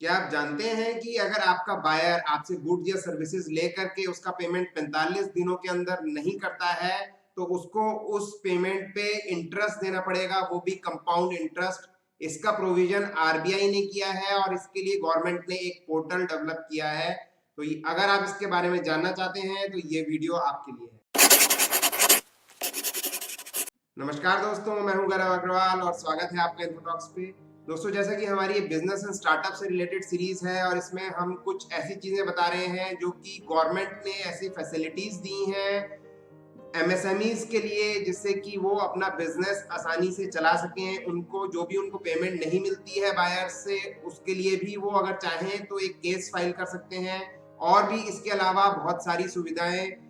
क्या आप जानते हैं कि अगर आपका बायर आपसे गुड्स या सर्विसेज लेकर के उसका पेमेंट 45 दिनों के अंदर नहीं करता है तो उसको उस पेमेंट पे इंटरेस्ट देना पड़ेगा, वो भी कंपाउंड इंटरेस्ट। इसका प्रोविजन आरबीआई ने किया है और इसके लिए गवर्नमेंट ने एक पोर्टल डेवलप किया है। तो अगर आप इसके बारे में जानना चाहते हैं तो ये वीडियो आपके लिए है। नमस्कार दोस्तों, मैं हूं गौरव अग्रवाल और स्वागत है आपका इन्फोटॉक्स पे। दोस्तों, जैसा कि हमारी ये बिजनेस एंड स्टार्टअप से रिलेटेड सीरीज है और इसमें हम कुछ ऐसी चीजें बता रहे हैं जो कि गवर्नमेंट ने ऐसी फैसिलिटीज दी हैं एमएसएमईज के लिए, जिससे कि वो अपना बिजनेस आसानी से चला सकें। उनको जो भी उनको पेमेंट नहीं मिलती है बायर से, उसके लिए भी वो अगर चाहें तो एक केस फाइल कर सकते हैं। और भी इसके अलावा बहुत सारी सुविधाएं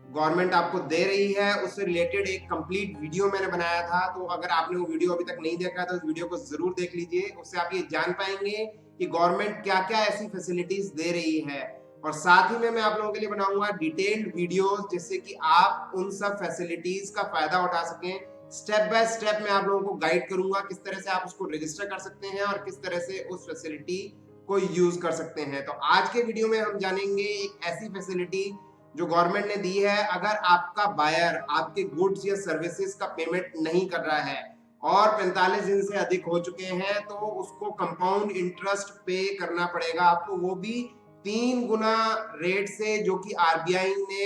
गवर्नमेंट आपको दे रही है, उससे रिलेटेड एक कंप्लीट वीडियो मैंने बनाया था। तो अगर आपने वो वीडियो अभी तक नहीं देखा तो उस वीडियो को जरूर देख लीजिए, उससे आप ये जान पाएंगे कि गवर्नमेंट क्या क्या ऐसी फैसिलिटीज दे रही है। और साथ ही में मैं आप लोगों के लिए बनाऊंगा डिटेल्ड वीडियोस, जिससे कि आप उन सब फैसिलिटीज का फायदा उठा सकें। स्टेप बाय स्टेप मैं आप लोगों को गाइड करूंगा किस तरह से आप उसको रजिस्टर कर सकते हैं और किस तरह से उस फैसिलिटी को यूज कर सकते हैं। तो आज के वीडियो में हम जानेंगे एक ऐसी फैसिलिटी जो गवर्नमेंट ने दी है। अगर आपका बायर आपके गुड्स या सर्विसेज का पेमेंट नहीं कर रहा है और 45 दिन से अधिक हो चुके हैं तो उसको कंपाउंड इंटरेस्ट पे करना पड़ेगा आपको, वो भी 3 गुना रेट से, जो कि आरबीआई ने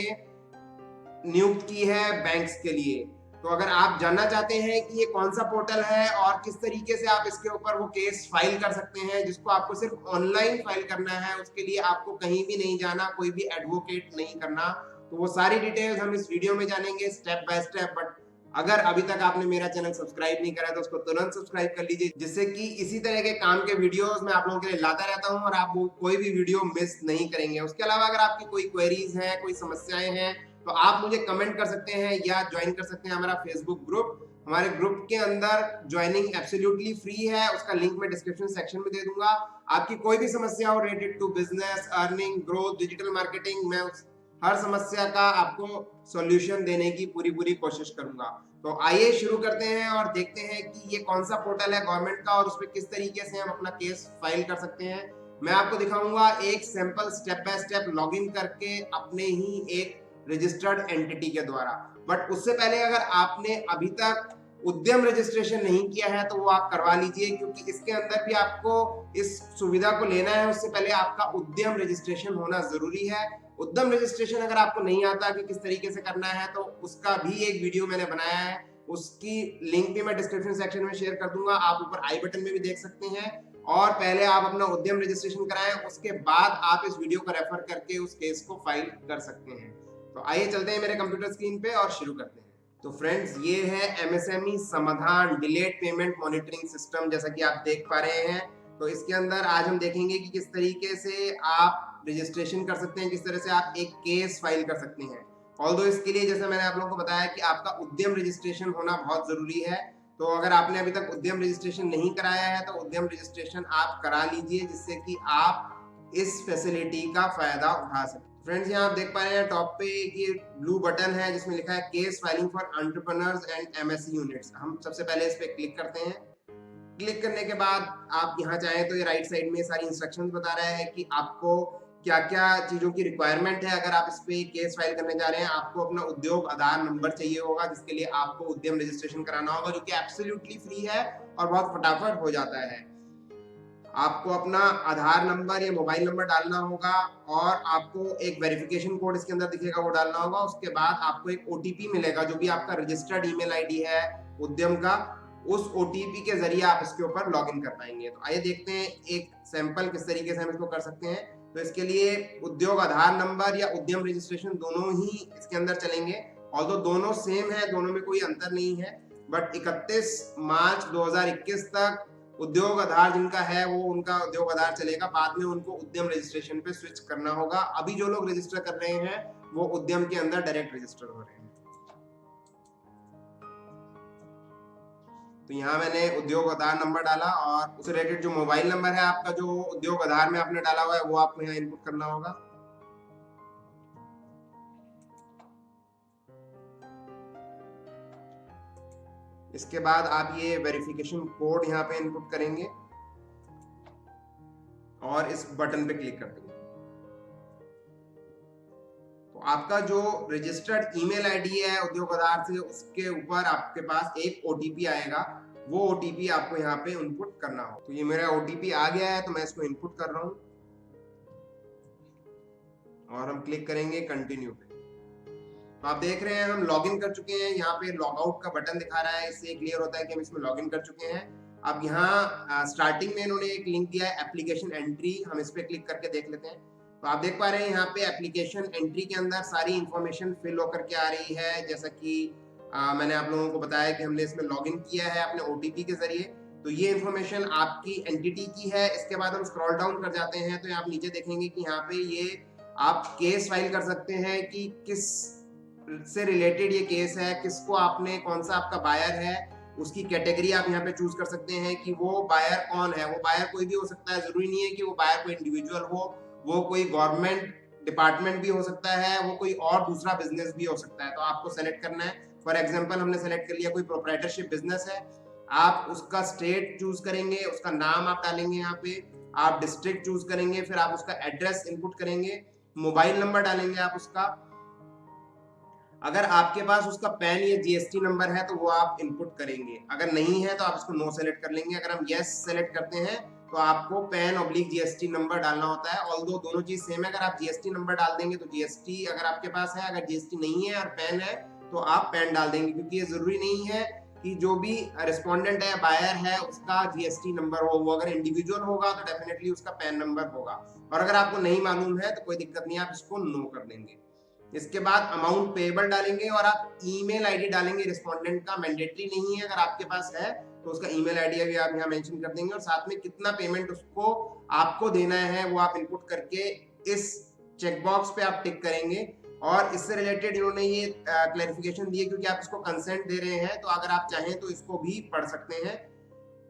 नियुक्त की है बैंक्स के लिए। तो अगर आप जानना चाहते हैं कि ये कौन सा पोर्टल है और किस तरीके से आप इसके ऊपर वो केस फाइल कर सकते हैं, जिसको आपको सिर्फ ऑनलाइन फाइल करना है, उसके लिए आपको कहीं भी नहीं जाना, कोई भी एडवोकेट नहीं करना, तो वो सारी डिटेल्स हम इस वीडियो में जानेंगे स्टेप बाय स्टेप। बट अगर अभी तक आपने मेरा चैनल सब्सक्राइब नहीं करा तो उसको तुरंत सब्सक्राइब कर लीजिए, जिससे कि इसी तरह के काम के वीडियोस मैं आप लोगों के लिए लाता रहता हूं और आप वो कोई भी वीडियो मिस नहीं करेंगे। उसके अलावा अगर आपकी कोई क्वेरीज हैं, कोई समस्याएं हैं, तो आप मुझे कमेंट कर सकते हैं या ज्वाइन कर सकते हैं हमारा फेसबुक ग्रुप। हमारे ग्रुप के अंदर ज्वाइनिंग एब्सोल्युटली फ्री है, उसका लिंक मैं डिस्क्रिप्शन सेक्शन में दे दूंगा। आपकी कोई भी समस्या हो related to business, earning, growth, digital marketing, मैं उस हर समस्या का आपको सॉल्यूशन देने की पूरी पूरी कोशिश करूंगा। तो आइए शुरू करते हैं और देखते हैं कि ये कौन सा पोर्टल है गवर्नमेंट का और उसमें किस तरीके से हम अपना केस फाइल कर सकते हैं। मैं आपको दिखाऊंगा एक sample step by step login करके अपने ही एक रजिस्टर्ड एंटिटी के द्वारा। बट उससे पहले अगर आपने अभी तक उद्यम रजिस्ट्रेशन नहीं किया है तो वो आप करवा लीजिए, क्योंकि इसके अंदर भी आपको इस सुविधा को लेना है उससे पहले आपका उद्यम रजिस्ट्रेशन होना जरूरी है। उद्यम रजिस्ट्रेशन अगर आपको नहीं आता कि किस तरीके से करना है तो उसका भी एक वीडियो मैंने बनाया है, उसकी लिंक भी मैं डिस्क्रिप्शन सेक्शन में शेयर कर दूंगा, आप ऊपर आई बटन में भी देख सकते हैं। और पहले आप अपना उद्यम रजिस्ट्रेशन कराएं, उसके बाद आप इस वीडियो को रेफर करके उस केस को फाइल कर सकते हैं। तो आइए चलते हैं मेरे कंप्यूटर स्क्रीन पे और शुरू करते हैं। तो फ्रेंड्स, ये है एमएसएमई समाधान डिलेड पेमेंट मॉनिटरिंग सिस्टम, जैसा कि आप देख पा रहे हैं। तो इसके अंदर आज हम देखेंगे कि किस तरीके से आप रजिस्ट्रेशन कर सकते हैं, किस तरह से आप एक केस फाइल कर सकते हैं। ऑल्दो इसके लिए, जैसे मैंने आप लोगों को बताया, कि आपका उद्यम रजिस्ट्रेशन होना बहुत जरूरी है। तो अगर आपने अभी तक उद्यम रजिस्ट्रेशन नहीं कराया है तो उद्यम रजिस्ट्रेशन आप करा लीजिए, जिससे कि आप इस फैसिलिटी का फायदा उठा सकें। फ्रेंड्स, यहाँ आप देख पा रहे हैं टॉप पे ये ब्लू बटन है जिसमें लिखा है case filing for entrepreneurs and MSE units. हम सबसे पहले इस पे क्लिक करते हैं। क्लिक करने के बाद आप यहाँ चाहें तो ये राइट साइड में सारी इंस्ट्रक्शंस बता रहा है कि आपको क्या क्या चीजों की रिक्वायरमेंट है। अगर आप इस पे केस फाइल करने जा रहे हैं, आपको अपना उद्योग आधार नंबर चाहिए होगा, जिसके लिए आपको उद्यम रजिस्ट्रेशन कराना होगा, जो कि एब्सोल्युटली फ्री है और बहुत फटाफट हो जाता है। आपको अपना आधार नंबर या मोबाइल नंबर डालना होगा और आपको एक वेरिफिकेशन कोड इसके अंदर दिखेगा, वो डालना होगा। उसके बाद आपको एक ओटीपी मिलेगा, जो भी आपका रजिस्टर्ड ईमेल आईडी है उद्यम का, उस ओटीपी के जरिए आप इसके ऊपर लॉगिन कर पाएंगे। तो आइए देखते हैं एक सैंपल किस तरीके से हम इसको कर सकते हैं। तो इसके लिए उद्योग आधार नंबर या उद्यम रजिस्ट्रेशन दोनों ही इसके अंदर चलेंगे। ऑल्दो दोनों सेम है, दोनों में कोई अंतर नहीं है, बट 31 मार्च 2021 तक उद्योग आधार जिनका है वो उनका उद्योग आधार चलेगा। बाद में उनको उद्यम रजिस्ट्रेशन पे स्विच करना होगा। अभी जो लोग रजिस्टर कर रहे हैं वो उद्यम के अंदर डायरेक्ट रजिस्टर हो रहे हैं। तो यहाँ मैंने उद्योग आधार नंबर डाला और उससे रिलेटेड जो मोबाइल नंबर है आपका, जो उद्योग आधार में आपने डाला हुआ है, वो आपको यहाँ इनपुट करना होगा। इसके बाद आप ये वेरिफिकेशन कोड यहाँ पे इनपुट करेंगे और इस बटन पे क्लिक कर देंगे। तो आपका जो रजिस्टर्ड ईमेल आईडी है उद्योग आधार से, उसके ऊपर आपके पास एक ओटीपी आएगा, वो ओटीपी आपको यहाँ पे इनपुट करना हो। तो ये मेरा ओटीपी आ गया है, तो मैं इसको इनपुट कर रहा हूँ और हम क्लिक करेंगे कंटिन्यू पे। तो आप देख रहे हैं हम लॉगिन कर चुके हैं। यहाँ पे लॉग आउट का बटन दिखा रहा है, इससे क्लियर होता है कि हम इसमें लॉगिन कर चुके हैं। अब यहाँ स्टार्टिंग में इन्होंने एक लिंक दिया है एप्लीकेशन एंट्री, हम इस पे क्लिक करके देख लेते हैं। तो आप देख पा रहे हैं यहाँ पे एप्लीकेशन एंट्री के अंदर सारी इंफॉर्मेशन फिल होकर के आ रही है। जैसा कि मैंने आप लोगों को बताया कि हमने इसमें लॉगिन किया है अपने ओटीपी के जरिए। तो ये इंफॉर्मेशन आपकी एंटिटी की है। इसके बाद हम स्क्रॉल डाउन कर जाते हैं तो आप नीचे देखेंगे कि यहाँ पे ये आप केस फाइल कर सकते हैं कि किस से रिलेटेड ये केस है, किसको आपने, कौन सा आपका बायर है, उसकी कैटेगरी आप यहाँ पे चूज कर सकते हैं कि वो बायर कौन है। वो बायर कोई भी हो सकता है, जरूरी नहीं है कि वो बायर कोई इंडिविजुअल हो, वो कोई गवर्नमेंट डिपार्टमेंट भी हो सकता है, वो कोई और दूसरा बिजनेस भी हो सकता है। तो आपको सेलेक्ट करना है। फॉर एग्जाम्पल हमने सेलेक्ट कर लिया कोई प्रोप्राइटरशिप बिजनेस है, आप उसका स्टेट चूज करेंगे, उसका नाम आप डालेंगे, यहाँ पे आप डिस्ट्रिक्ट चूज करेंगे, फिर आप उसका एड्रेस इनपुट करेंगे, मोबाइल नंबर डालेंगे आप उसका। अगर आपके पास उसका पैन या जीएसटी नंबर है तो वो आप इनपुट करेंगे, अगर नहीं है तो आप इसको नो सेलेक्ट कर लेंगे। अगर हम यस सेलेक्ट करते हैं तो आपको पैन ऑब्लिक जीएसटी नंबर डालना होता है। ऑल्दो दोनों चीज सेम है। अगर आप जीएसटी नंबर डाल देंगे तो जीएसटी अगर आपके पास है, अगर जीएसटी नहीं है और पैन है तो आप पैन डाल देंगे, क्योंकि ये जरूरी नहीं है कि जो भी रिस्पोंडेंट है, बायर है, उसका जीएसटी नंबर हो। वो अगर इंडिविजुअल होगा तो डेफिनेटली उसका पैन नंबर होगा। और अगर आपको नहीं मालूम है तो कोई दिक्कत नहीं, आप इसको नो कर देंगे। इसके बाद अमाउंट पेएबल डालेंगे और आप ईमेल आईडी डालेंगे रिस्पोंडेंट का, मैंडेटरी नहीं है, अगर आपके पास है तो उसका ईमेल आईडी भी आप यहाँ मेंशन कर देंगे। और साथ में कितना पेमेंट उसको आपको देना है वो आप इनपुट करके इस चेकबॉक्स पे आप टिक करेंगे। और इससे रिलेटेड इन्होंने ये क्लैरिफिकेशन दी है, क्योंकि आप इसको कंसेंट दे रहे हैं, तो अगर आप चाहें तो इसको भी पढ़ सकते हैं।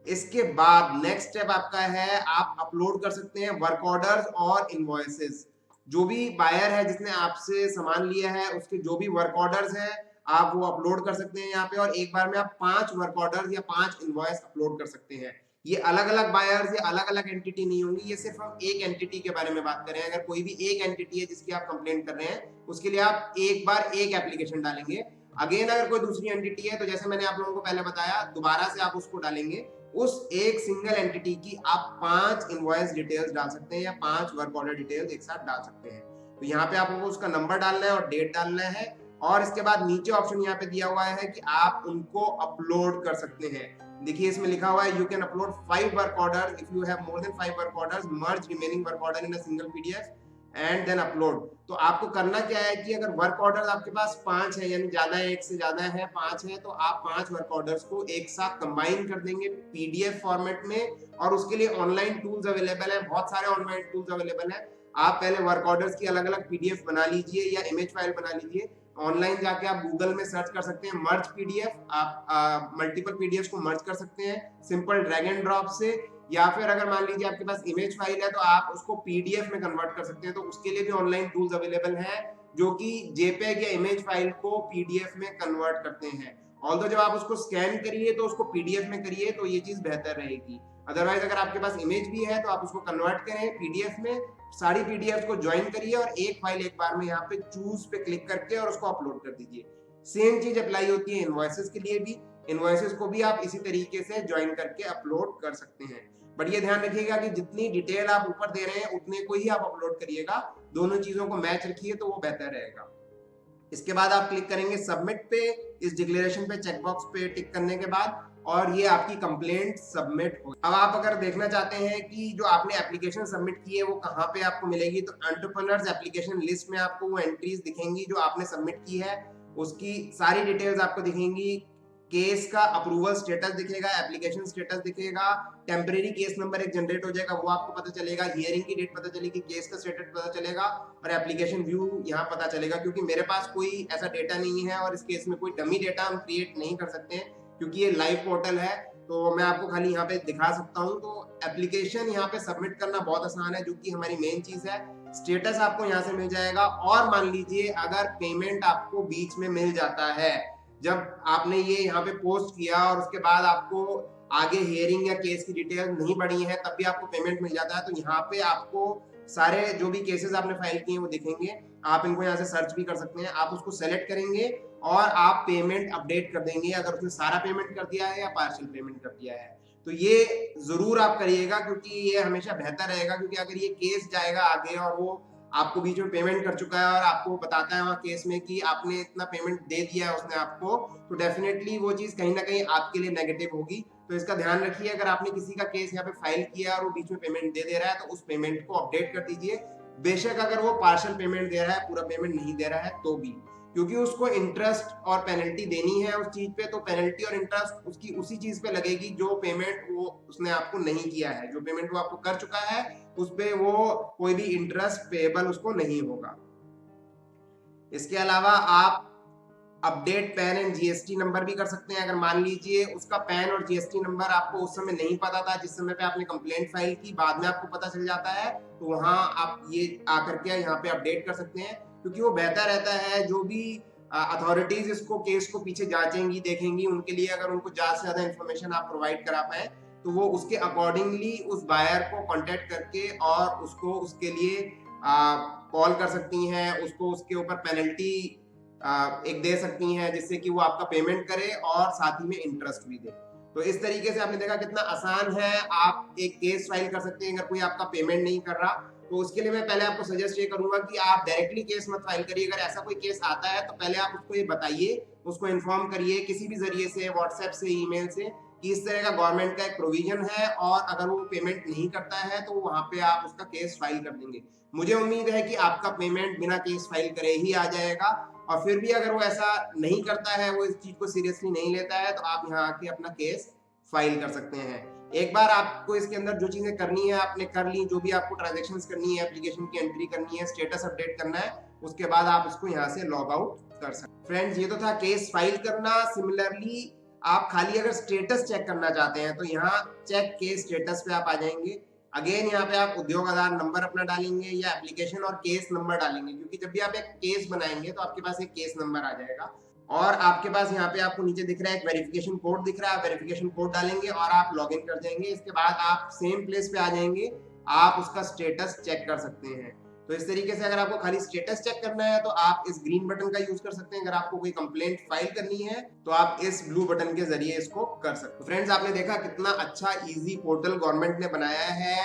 इसके बाद नेक्स्ट स्टेप आपका है, आप अपलोड कर सकते हैं वर्क ऑर्डर्स और इनवॉइसेस। जो भी बायर है जिसने आपसे सामान लिया है, उसके जो भी वर्क ऑर्डर्स है आप वो अपलोड कर सकते हैं यहाँ पे। और एक बार में आप 5 वर्क ऑर्डर्स या 5 इनवॉइस अपलोड कर सकते हैं। ये अलग अलग बायर्स या अलग अलग एंटिटी नहीं होंगी, ये सिर्फ हम एक एंटिटी के बारे में बात कर रहे हैं। अगर कोई भी एक एंटिटी है जिसकी आप कंप्लेंट कर रहे हैं, उसके लिए आप एक बार एक एप्लीकेशन डालेंगे। अगेन अगर कोई दूसरी एंटिटी है तो जैसे मैंने आप लोगों को पहले बताया, दोबारा से आप उसको डालेंगे। उस एक सिंगल एंटिटी की आप 5 इनवॉइस डिटेल्स डाल सकते हैं या 5 वर्क ऑर्डर डिटेल्स एक साथ डाल सकते हैं। तो यहाँ पे आपको उसका नंबर डालना है और डेट डालना है। और इसके बाद नीचे ऑप्शन यहाँ पे दिया हुआ है कि आप उनको अपलोड कर सकते हैं। देखिए इसमें लिखा हुआ है you can upload 5 work order if you have more than 5 work orders, merge remaining work order in a single PDF and then upload. तो आपको करना क्या है कि अगर वर्क ऑर्डर आपके पास 5 है, यानी ज्यादा है, एक से ज्यादा है, 5 है, तो आप 5 वर्क ऑर्डर्स को एक साथ कंबाइन कर देंगे पीडीएफ फॉर्मेट में। और उसके लिए ऑनलाइन टूल्स अवेलेबल है, बहुत सारे ऑनलाइन टूल्स अवेलेबल है। आप पहले वर्क ऑर्डर्स की अलग अलग पीडीएफ बना लीजिए या इमेज फाइल बना लीजिए। ऑनलाइन जाके आप गूगल में सर्च कर सकते हैं मर्ज पीडीएफ, आप मल्टीपल पीडीएफ को मर्ज कर सकते हैं सिंपल ड्रैग एंड ड्रॉप से। या फिर अगर मान लीजिए आपके पास इमेज फाइल है तो आप उसको पीडीएफ में कन्वर्ट कर सकते हैं। तो उसके लिए भी ऑनलाइन टूल्स अवेलेबल हैं जो कि जेपेग या इमेज फाइल को पीडीएफ में कन्वर्ट करते हैं। ऑल्दो जब आप उसको स्कैन करिए तो उसको पीडीएफ में करिए तो ये चीज बेहतर रहेगी। अदरवाइज अगर आपके पास इमेज भी है तो आप उसको कन्वर्ट करें पीडीएफ में, सारी पीडीएफ को ज्वाइन करिए और एक फाइल एक बार में यहाँ पे चूज पे क्लिक करके और उसको अपलोड कर दीजिए। सेम चीज अप्लाई होती है इनवॉइसेस के लिए भी। इनवॉइसेस को भी आप इसी तरीके से ज्वाइन करके अपलोड कर सकते हैं। बट ये ध्यान रखिएगा कि जितनी डिटेल आप ऊपर दे रहे हैं उतने को ही आप अपलोड करिएगा, दोनों चीजों को मैच रखिए तो वो बेहतर रहेगा। इसके बाद आप क्लिक करेंगे सबमिट पे, इस डिक्लेरेशन पे चेकबॉक्स पे टिक करने के बाद, और ये आपकी कंप्लेंट सबमिट हो। अब आप अगर देखना चाहते हैं कि जो आपने एप्लीकेशन सबमिट की है वो कहाँ पे आपको मिलेगी, तो एंटरप्रेन्योर्स एप्लीकेशन लिस्ट में आपको वो एंट्रीज दिखेंगी जो आपने सबमिट की है, उसकी सारी डिटेल्स आपको दिखेंगी। केस का अप्रूवल स्टेटस दिखेगा, एप्लीकेशन स्टेटस दिखेगा, टेम्परेरी केस नंबर एक जनरेट हो जाएगा, वो आपको पता चलेगा, हियरिंग की डेट पता चलेगी, केस का स्टेटस पता चलेगा और एप्लीकेशन व्यू यहाँ पता चलेगा। क्योंकि मेरे पास कोई ऐसा डेटा नहीं है और इस केस में कोई डमी डेटा हम क्रिएट नहीं कर सकते हैं क्योंकि ये लाइव पोर्टल है, तो मैं आपको खाली यहाँ पे दिखा सकता हूँ। तो एप्लीकेशन यहाँ पे सबमिट करना बहुत आसान है, जो कि हमारी मेन चीज है। स्टेटस आपको यहाँ से मिल जाएगा। और मान लीजिए अगर पेमेंट आपको बीच में मिल जाता है, जब आपने ये यहाँ पे पोस्ट किया और उसके बाद आपको आगे हियरिंग या केस की डिटेल नहीं बढ़ी है तब भी आपको पेमेंट मिल जाता है। तो यहाँ पे आपको सारे जो भी केसेस आपने फाइल किए वो दिखेंगे, आप इनको यहाँ से सर्च भी कर सकते हैं। आप उसको सेलेक्ट करेंगे और आप पेमेंट अपडेट कर देंगे अगर उसने सारा पेमेंट कर दिया है या पार्शियल पेमेंट कर दिया है। तो ये जरूर आप करिएगा क्योंकि ये हमेशा बेहतर रहेगा, क्योंकि अगर ये केस जाएगा आगे और वो आपको बीच में पेमेंट कर चुका है और आपको बताता है वहाँ केस में कि आपने इतना पेमेंट दे दिया है उसने आपको, तो डेफिनेटली वो चीज कहीं ना कहीं आपके लिए नेगेटिव होगी। तो इसका ध्यान रखिए, अगर आपने किसी का केस यहाँ पे फाइल किया और वो बीच में पेमेंट दे रहा है तो उस पेमेंट को अपडेट कर दीजिए। बेशक अगर वो पार्शियल पेमेंट दे रहा है, पूरा पेमेंट नहीं दे रहा है तो भी, क्योंकि उसको इंटरेस्ट और पेनल्टी देनी है उस चीज पे, तो पेनल्टी और इंटरेस्ट उसकी उसी चीज पे लगेगी जो पेमेंट वो उसने आपको नहीं किया है। जो पेमेंट वो आपको कर चुका है उस पे वो कोई भी इंटरेस्ट पेएबल उसको नहीं होगा। इसके अलावा आप update pan and GST number भी कर सकते हैं। अगर मान लीजिए उसका पैन और जीएसटी नंबर आपको उस समय नहीं पता था, जिस समय पे आपने कंप्लेंट फाइल की, बाद में आपको पता चल जाता है, तो वहां आप ये आकर के यहाँ पे अपडेट कर सकते हैं, क्योंकि वो बेहतर रहता है। जो भी अथॉरिटीज इसको केस को पीछे जांचेंगी देखेंगी, उनके लिए अगर उनको ज्यादा से ज्यादा इन्फॉर्मेशन आप प्रोवाइड करा पाए तो वो उसके अकॉर्डिंगली उस बायर को कांटेक्ट करके और उसको उसके लिए कॉल कर सकती हैं, उसको उसके ऊपर पेनल्टी एक दे सकती हैं, जिससे कि वो आपका पेमेंट करे और साथ ही में इंटरेस्ट भी दे। तो इस तरीके से आपने देखा कितना आसान है, आप एक केस फाइल कर सकते हैं अगर कोई आपका पेमेंट नहीं कर रहा। तो उसके लिए मैं पहले आपको सजेस्ट ये करूंगा कि आप डायरेक्टली केस मत फाइल करिए। अगर ऐसा कोई केस आता है तो पहले आप उसको ये बताइए, उसको इन्फॉर्म करिए किसी भी जरिए से, व्हाट्सएप से, ईमेल से, कि इस तरह का गवर्नमेंट का एक प्रोविजन है और अगर वो पेमेंट नहीं करता है तो वहां पे आप उसका केस फाइल कर देंगे। मुझे उम्मीद है कि आपका पेमेंट बिना केस फाइल करे ही आ जाएगा। और फिर भी अगर वो ऐसा नहीं करता है, वो इस चीज को सीरियसली नहीं लेता है, तो आप यहाँ आके अपना केस फाइल कर सकते हैं। एक बार आपको इसके अंदर जो चीजें करनी है आपने कर ली, जो भी आपको ट्रांजेक्शन्स करनी है, एप्लीकेशन की एंट्री करनी है, स्टेटस अपडेट करना है, उसके बाद आप इसको यहाँ से लॉग आउट कर सकते हैं। फ्रेंड्स, ये तो था केस फाइल करना। सिमिलरली आप खाली अगर स्टेटस चेक करना चाहते हैं तो यहाँ चेक केस स्टेटस पे आप आ जाएंगे। अगेन यहाँ पे आप उद्योग आधार नंबर अपना डालेंगे या एप्लीकेशन और केस नंबर डालेंगे, क्योंकि जब भी आप एक केस बनाएंगे तो आपके पास एक केस नंबर आ जाएगा और आपके पास यहाँ पे आपको नीचे दिख रहा है एक वेरिफिकेशन कोड दिख रहा है, वेरिफिकेशन कोड डालेंगे और आप लॉगिन कर जाएंगे। इसके बाद आप सेम प्लेस पे आ जाएंगे, आप उसका स्टेटस चेक कर सकते हैं। तो इस तरीके से अगर आपको खाली स्टेटस चेक करना है तो आप इस ग्रीन बटन का यूज कर सकते हैं। अगर आपको कोई कंप्लेंट फाइल करनी है तो आप इस ब्लू बटन के जरिए इसको कर सकते हैं। फ्रेंड्स, आपने देखा कितना अच्छा इजी पोर्टल गवर्नमेंट ने बनाया है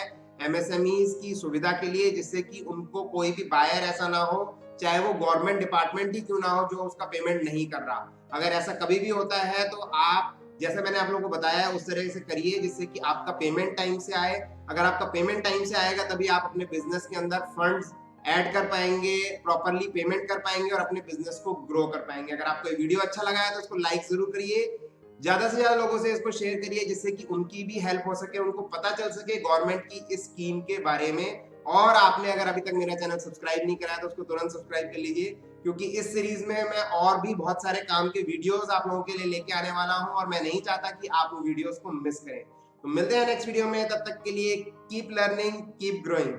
एमएसएमईज की सुविधा के लिए, जिससे कि उनको कोई भी बायर ऐसा ना हो, चाहे वो गवर्नमेंट डिपार्टमेंट ही क्यों ना हो, जो उसका पेमेंट नहीं कर रहा। अगर ऐसा कभी भी होता है तो आप, जैसे मैंने आप लोगों को बताया, उस तरह से करिए जिससे कि आपका पेमेंट टाइम से आए। अगर आपका पेमेंट टाइम से आएगा तभी आप अपने बिजनेस के अंदर फंड्स ऐड कर पाएंगे, प्रॉपरली पेमेंट कर पाएंगे और अपने बिजनेस को ग्रो कर पाएंगे। अगर आपको ये वीडियो अच्छा लगा है तो इसको लाइक जरूर करिए, ज्यादा से ज्यादा लोगों से इसको शेयर करिए, जिससे कि उनकी भी हेल्प हो सके, उनको पता चल सके गवर्नमेंट की इस स्कीम के बारे में। और आपने अगर अभी तक मेरा चैनल सब्सक्राइब नहीं करा है तो उसको तुरंत सब्सक्राइब कर लीजिए, क्योंकि इस सीरीज में मैं और भी बहुत सारे काम के वीडियोस आप लोगों के लिए लेके आने वाला हूं और मैं नहीं चाहता कि आप वो वीडियोस को मिस करें। तो मिलते हैं नेक्स्ट वीडियो में, तब तक के लिए कीप लर्निंग, कीप ग्रोइंग।